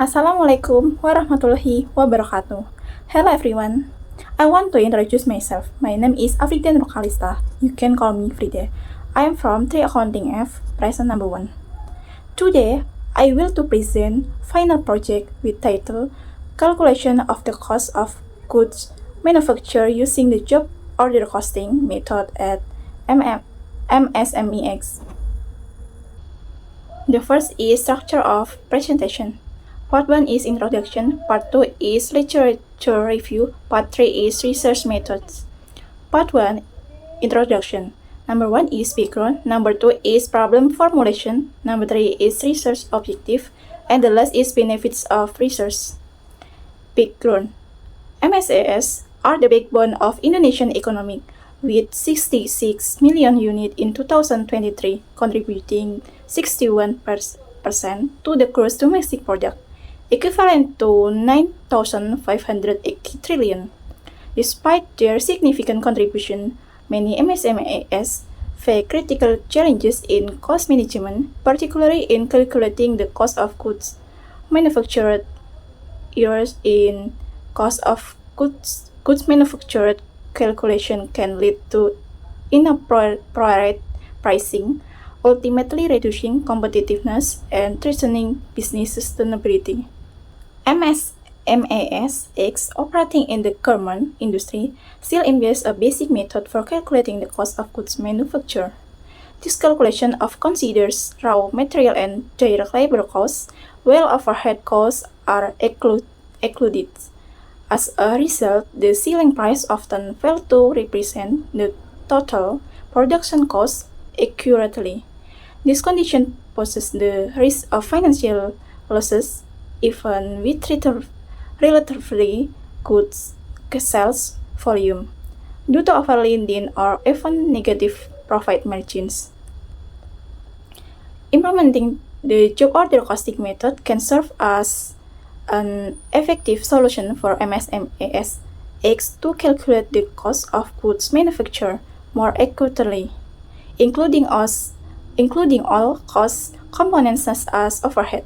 Assalamualaikum warahmatullahi wabarakatuh. Hello everyone. I want to introduce myself. My name is Afrida Nur Challista. You can call me Frida. I am from 3 Accounting F, present number 1. Today, I will to present final project with title Calculation of the Cost of Goods Manufactured using the Job Order Costing method at UMKM X. The first is structure of presentation. Part 1 is introduction, Part 2 is literature review, Part 3 is research methods. Part 1, introduction. Number 1 is background, number 2 is problem formulation, number 3 is research objective, and the last is benefits of research. Background. MSAS are the backbone of Indonesian economy, with 66 million units in 2023, contributing 61% to the gross domestic product, equivalent to 9,580 trillion. Despite their significant contribution, many MSMEs face critical challenges in cost management, particularly in calculating the cost of goods manufactured. Errors in cost of goods manufactured calculation can lead to inappropriate pricing, ultimately reducing competitiveness and threatening business sustainability. MSMAS X, operating in the garment industry, still employs a basic method for calculating the cost of goods manufactured. This calculation considers raw material and direct labor costs, while overhead costs are excluded. As a result, the selling price often fails to represent the total production cost accurately. This condition poses the risk of financial losses even with relatively good sales volume, due to overly thin or even negative profit margins. Implementing the job order costing method can serve as an effective solution for MSMAS X to calculate the cost of goods manufactured more accurately, including all cost components such as overhead.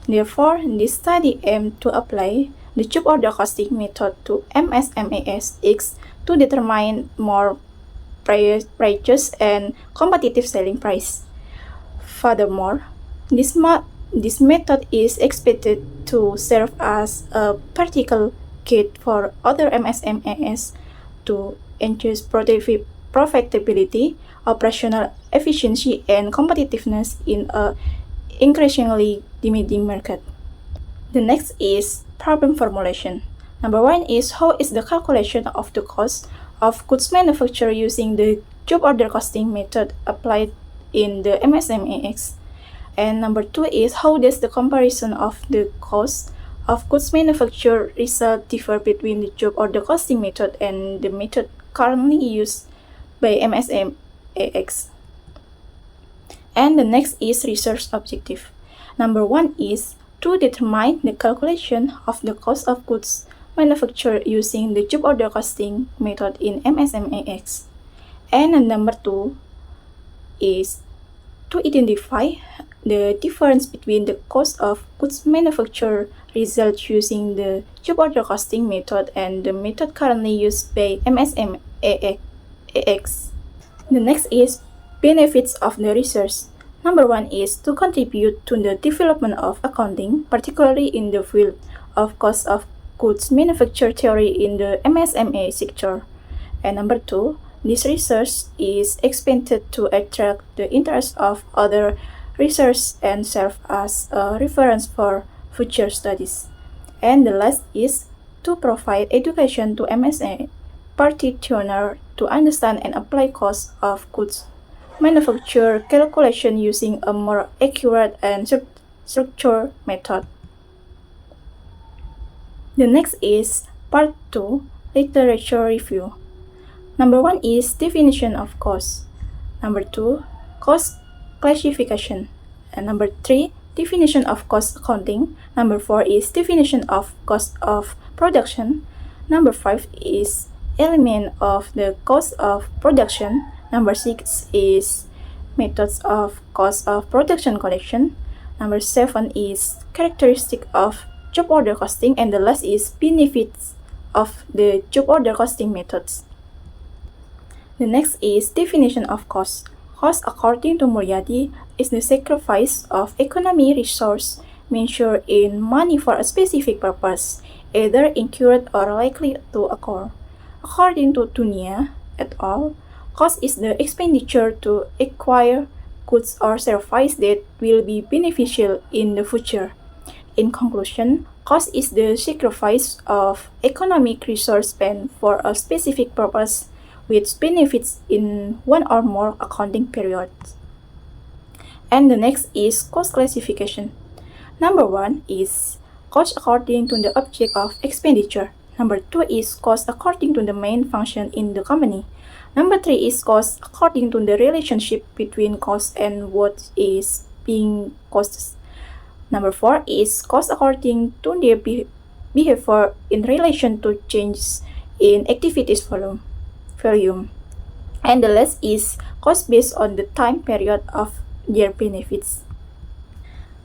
Therefore, this study aimed to apply the job order costing method to MSMAS X to determine more prices and competitive selling price. Furthermore, this method is expected to serve as a practical guide for other MSMAs to enhance profitability, operational efficiency, and competitiveness in an increasingly demanding market. The next is problem formulation. Number 1 is how is the calculation of the cost of goods manufactured using the job order costing method applied in the MSMAX. And number 2 is how does the comparison of the cost of goods manufactured result differ between the job order costing method and the method currently used by MSMAX. And the next is research objective. Number 1 is to determine the calculation of the cost of goods manufactured using the job order costing method in MSMAX. And number 2 is to identify the difference between the cost of goods manufactured result using the job order costing method and the method currently used by MSMAX. The next is benefits of the research. Number 1 is to contribute to the development of accounting, particularly in the field of cost of goods manufactured theory in the MSMA sector. And number 2, this research is expected to attract the interest of other research and serve as a reference for future studies. And the last is to provide education to MSA practitioners to understand and apply cost of goods manufacture calculation using a more accurate and structured method. The next is Part 2, literature review. Number 1 is definition of cost. Number 2, cost classification. And number 3, definition of cost accounting. Number 4 is definition of cost of production. Number 5 is element of the cost of production. Number 6 is methods of cost of production collection. Number 7 is characteristic of job order costing, and the last is benefits of the job order costing methods. The next is definition of cost. Cost, according to Muryadi, is the sacrifice of economy resource measured in money for a specific purpose, either incurred or likely to occur. According to Dunia et al., cost is the expenditure to acquire goods or services that will be beneficial in the future. In conclusion, cost is the sacrifice of economic resource spent for a specific purpose with benefits in one or more accounting periods. And the next is cost classification. Number 1 is cost according to the object of expenditure. Number 2 is cost according to the main function in the company. Number 3 is cost according to the relationship between cost and what is being costed. Number 4 is cost according to the behavior in relation to changes in activities volume. And the last is cost based on the time period of their benefits.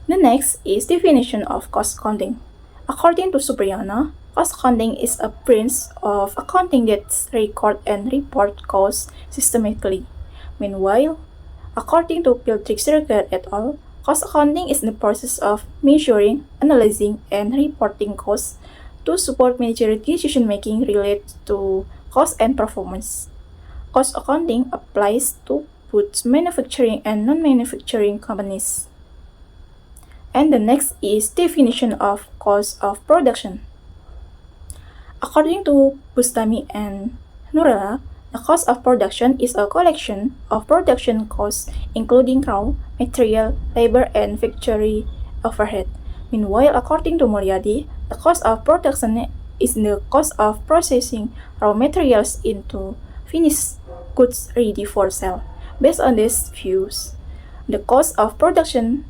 The next is definition of cost accounting. According to Supriyana, cost accounting is a branch of accounting that record and report costs systematically. Meanwhile, according to Piltrik et al., cost accounting is the process of measuring, analyzing, and reporting costs to support managerial decision-making related to cost and performance. Cost accounting applies to both manufacturing and non-manufacturing companies. And the next is definition of cost of production. According to Bustami and Nurella, the cost of production is a collection of production costs including raw material, labor, and factory overhead. Meanwhile, according to Muryadi, the cost of production is the cost of processing raw materials into finished goods ready for sale. Based on these views, the cost of production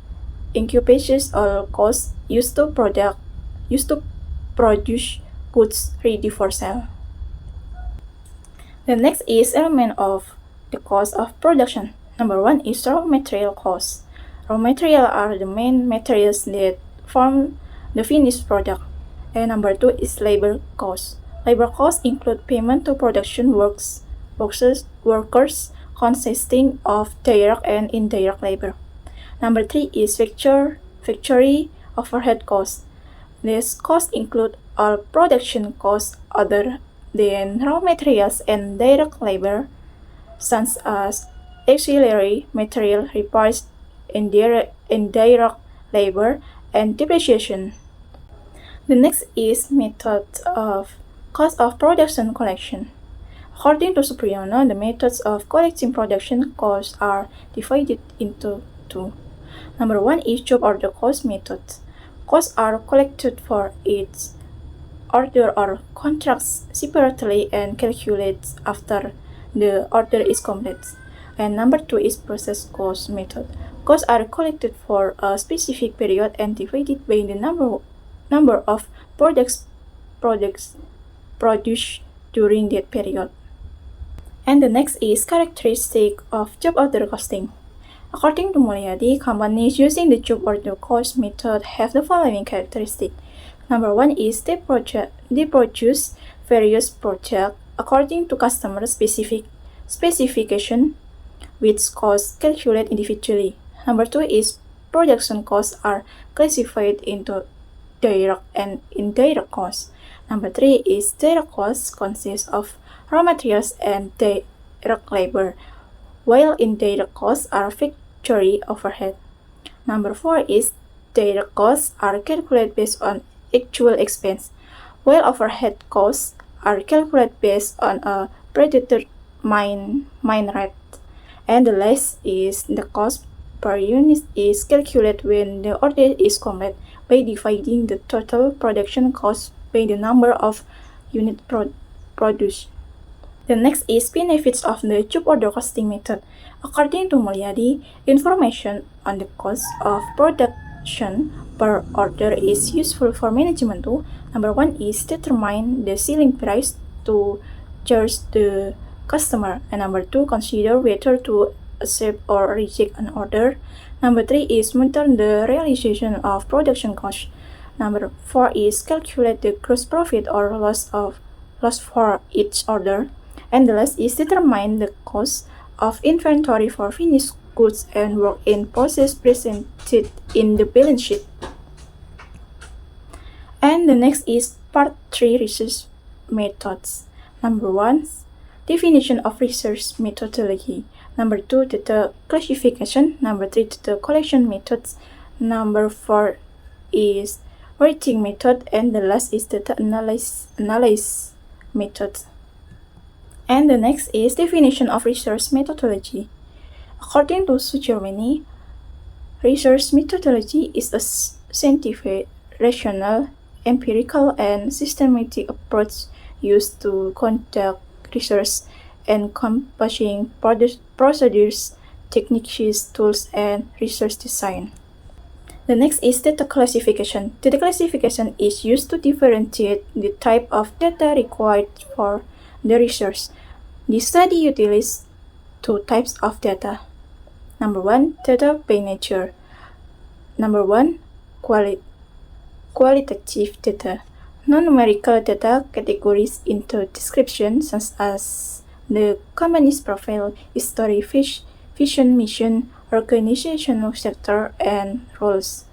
encompasses all costs used to produce goods ready for sale. The next is element of the cost of production. Number 1 is raw material costs. Raw material are the main materials that form the finished product. And number 2 is labor costs. Labor costs include payment to production workers consisting of direct and indirect labor. Number 3 is factory overhead costs. These costs include all production costs other than raw materials and direct labor, such as auxiliary material repairs, indirect labor, and depreciation. The next is method of cost of production collection. According to Supriyana, the methods of collecting production costs are divided into two. Number 1 is job order cost method. Costs are collected for each order or contracts separately and calculated after the order is complete. And number 2 is process cost method. Costs are collected for a specific period and divided by the number of products produced during that period. And the next is characteristic of job order costing. According to Mulyadi, companies using the job order cost method have the following characteristics. Number 1 is they produce various projects according to customer specification, which costs calculated individually. Number 2 is production costs are classified into direct and indirect costs. Number 3 is direct costs consist of raw materials and direct labor, while indirect costs are factory overhead. Number 4 is direct costs are calculated based on actual expense, while overhead costs are calculated based on a predetermined rate. And the last is the cost per unit is calculated when the order is complete by dividing the total production cost by the number of units produced. The next is benefits of the job order costing method. According to Mulyadi, information on the cost of production per order is useful for management too. Number 1 is determine the selling price to charge the customer. And number 2, consider whether to accept or reject an order. Number 3 is monitor the realization of production cost. Number 4 is calculate the gross profit or loss for each order. And the last is determine the cost of inventory for finished goods and work in process presented in the balance sheet. And the next is part 3 research methods. Number 1, definition of research methodology. Number 2, data classification. Number 3, data collection methods. Number 4 is rating method, and the last is data analysis method. And the next is definition of research methodology. According to Germany, research methodology is a scientific, rational, empirical, and systematic approach used to conduct research encompassing procedures, techniques, tools, and research design. The next is data classification. Data classification is used to differentiate the type of data required for the research. This study utilizes two types of data. Number 1, data by nature. Number 1, qualitative data. Non-numerical data categories into descriptions such as the company's profile, history, vision, mission, organizational sector, and roles.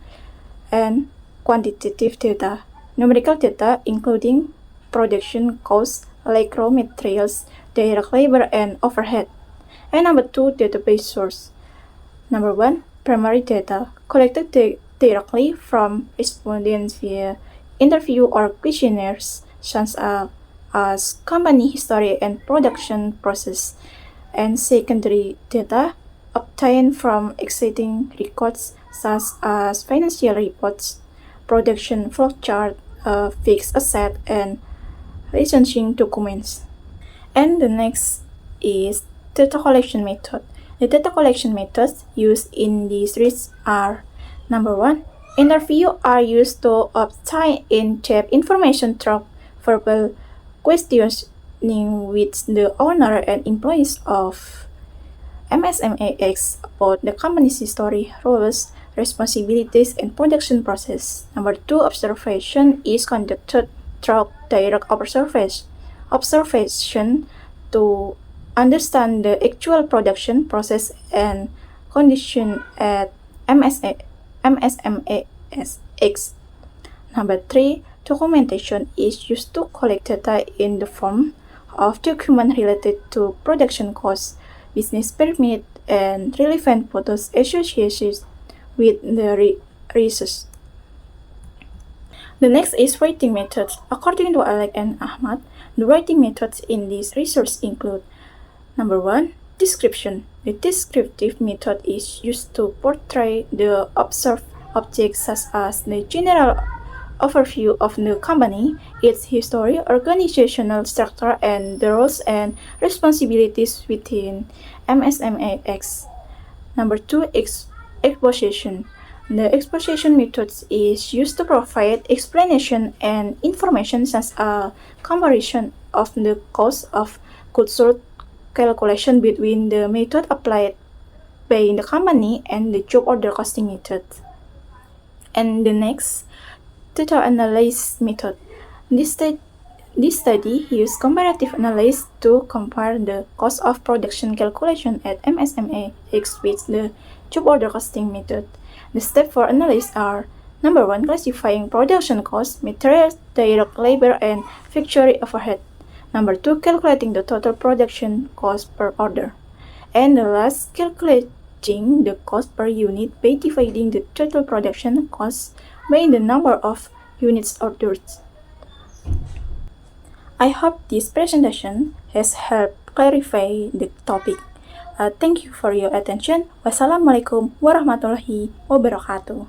And quantitative data. Numerical data including production costs like raw materials, direct labor, and overhead. And number 2, database source. Number 1, primary data, collected directly from respondents via interview or questionnaires, such as company history and production process. And secondary data, obtained from existing records such as financial reports, production flowchart, fixed asset, and licensing documents. And the next is data collection method. The data collection methods used in this research are: number 1, interviews are used to obtain in-depth information through verbal questioning with the owner and employees of X about the company's history, roles, responsibilities, and production process. Number 2, observation is conducted through direct observation to understand the actual production process and condition at X. Number 3, documentation is used to collect data in the form of documents related to production costs, business permit, and relevant photos associated with the research. The next is rating methods. According to Alec and Ahmad, the rating methods in this research include: number 1, description. The descriptive method is used to portray the observed objects such as the general overview of the company, its history, organizational structure, and the roles and responsibilities within X. Number 2, exposition. The exposition method is used to provide explanation and information such as comparison of the cost of goods sold, calculation between the method applied by the company and the job order costing method. And the next, data analysis method. This study used comparative analysis to compare the cost of production calculation at X with the job order costing method. The steps for analysis are: number 1, classifying production costs, materials, direct labor, and factory overhead. Number 2, calculating the total production cost per order. And the last, calculating the cost per unit by dividing the total production cost by the number of units ordered. I hope this presentation has helped clarify the topic. Thank you for your attention. Wassalamualaikum warahmatullahi wabarakatuh.